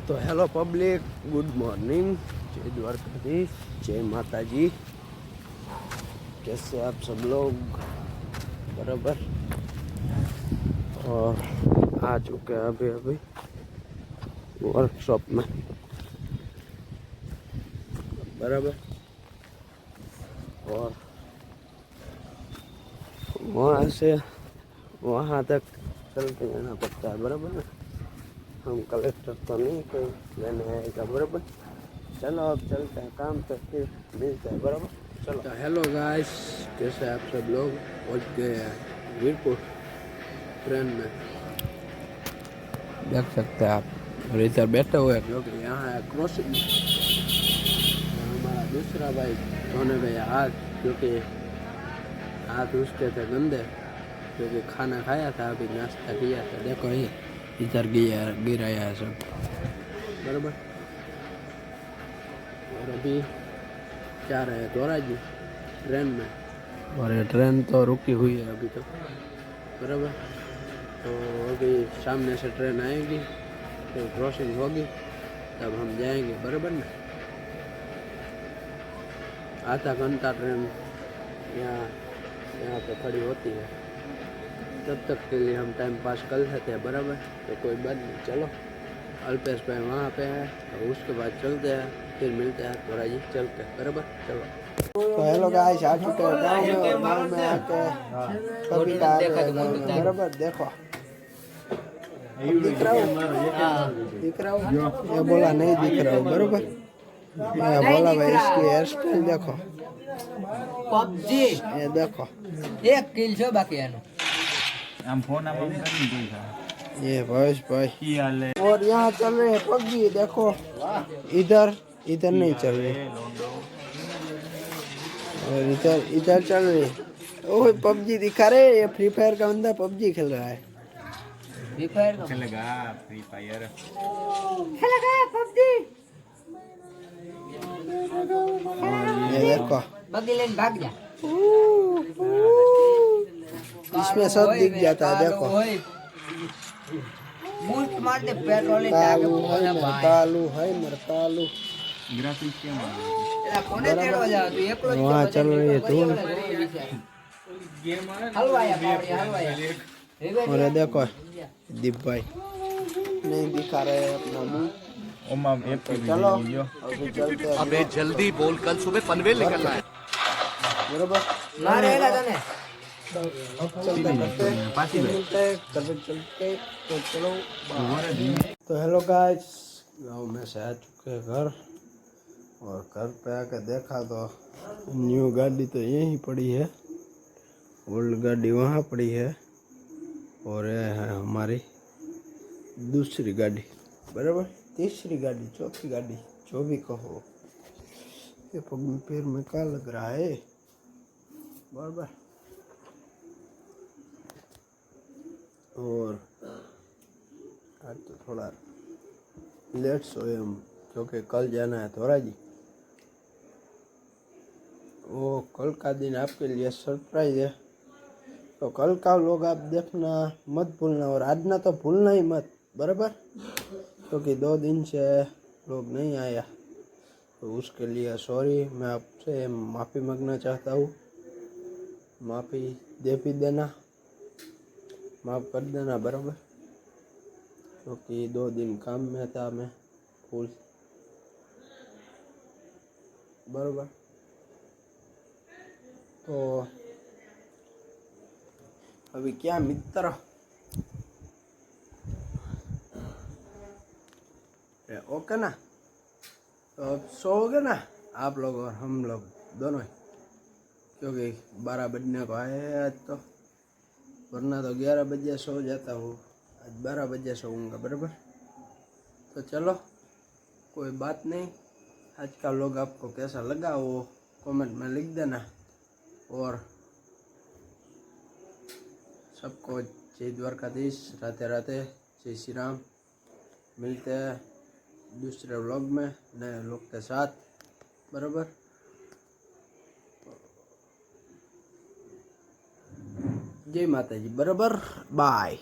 तो hello public, good morning, जय द्वारकाधीश, जय माता जी। कैसे आप सब लोग? बराबर। और आ चुके हैं अभी अभी वर्कशॉप में, बराबर। और वहाँ से वहाँ तक चल के जाना पड़ता है, बराबर ना। हम कलेक्टर तो नहीं कोई लेने आएगा, बराबर। चलो अब चलते हैं काम पे, फिर मिलते हैं, बराबर। चलो। तो हेलो गाइस, कैसे आप सब लोग? पहुँच गए हैं वीरपुर ट्रेन में, देख सकते हैं आप। और इधर बैठे हुए क्योंकि यहाँ है क्रॉसिंग। हमारा दूसरा भाई धोने गया हाथ, क्योंकि हाथ उसके थे गंदे, क्योंकि खाना खाया था, अभी नाश्ता किया था। देखो ये इधर गिरा है सब, बराबर। और अभी जा रहे हैं धोराजी ट्रेन में, और ये ट्रेन तो रुकी हुई है अभी तक, बराबर। तो अभी सामने से ट्रेन आएगी, फिर क्रॉसिंग होगी, तब हम जाएंगे, बराबर ना। आधा घंटा ट्रेन यहाँ पे खड़ी होती है, तब तक के लिए हम टाइम पास कर लेते हैं, बराबर। तो कोई बात नहीं, चलो। अल्पेश भाई वहाँ पे है, तो उसके बाद चलते हैं, फिर मिलते हैं थोड़ा जी चल के, बराबर। चलो। तो हेलो गाइस, आ चुके हैं गाँव में आके कभी का बराबर। देखो दिख रहा हूँ, ये बोला नहीं दिख रहा हूँ, बराबर। मैं बोला भाई इसकी हेयर स्टाइल देखो, पबजी ये देखो, एक किल छो बाकी है आम फोन आम कर कोई था ये बस भाई। और यहाँ चल रहे हैं पबजी, देखो इधर इधर नहीं चल रही, और इधर इधर चल रही। ओह पबजी दिखा रहे, ये फ्री फायर का बंदा पबजी खेल रहा है। फ्री फायर खेलेगा, फ्री फायर खेलेगा पबजी। ये देखो बगलेन भाग जा, इसमें सब दिख जाता है। देखो बूस्ट मार दे, पेट्रोल तालू है, तालू है, मरतालू ग्राफिक्स क्या मार कोने तेड़वा जा तू एकलो ही वहां चल रही है तू हलवाया पावड़िया हलवाया। और ये देखो दीप भाई नहीं दिखा रहे अपना मुंह। ओमा एक पे चलो अभी चलते हैं। अबे जल्दी बोल, कल सुबह पनवेल निकलना है, बराबर। ना रहेगा जाने अब चलते चलते तो चलो। तो हेलो गाइस, गाँव में से आ चुके हैं घर, और घर पे आके देखा तो न्यू गाड़ी तो यहीं पड़ी है, ओल्ड गाड़ी वहाँ पड़ी है, और ये है हमारी दूसरी गाड़ी, बराबर। तीसरी गाड़ी, चौथी गाड़ी, जो भी कहो। ये पग में पैर में क्या लग रहा है, बराबर। और आज तो थोड़ा लेट सोए हम, क्योंकि कल जाना है धोराजी। वो कल का दिन आपके लिए सरप्राइज है, तो कल का व्लॉग आप देखना मत भूलना, और आज ना तो भूलना ही मत, बराबर। क्योंकि 2 दिन से लोग नहीं आया, तो उसके लिए सॉरी, मैं आपसे माफ़ी मांगना चाहता हूँ। माफ़ी दे भी देना, माफ़ कर देना, बराबर। क्योंकि 2 दिन काम में था मैं फुल, बराबर। तो अभी क्या मित्र, ओके ना। तो अब सोओगे ना आप लोग और हम लोग दोनों ही, क्योंकि 12 बजने को आए हैं आज तो, वरना तो 11 बजे सो जाता हूँ, आज 12 बजे सोऊंगा, बराबर। तो चलो कोई बात नहीं, आज का व्लॉग आपको कैसा लगा वो कमेंट में लिख देना, और सबको जय द्वारकाधीश, राधे राधे, जय श्री राम। मिलते हैं दूसरे व्लॉग में नए व्लॉग के साथ, बराबर। जय माता जी, बराबर, बाय।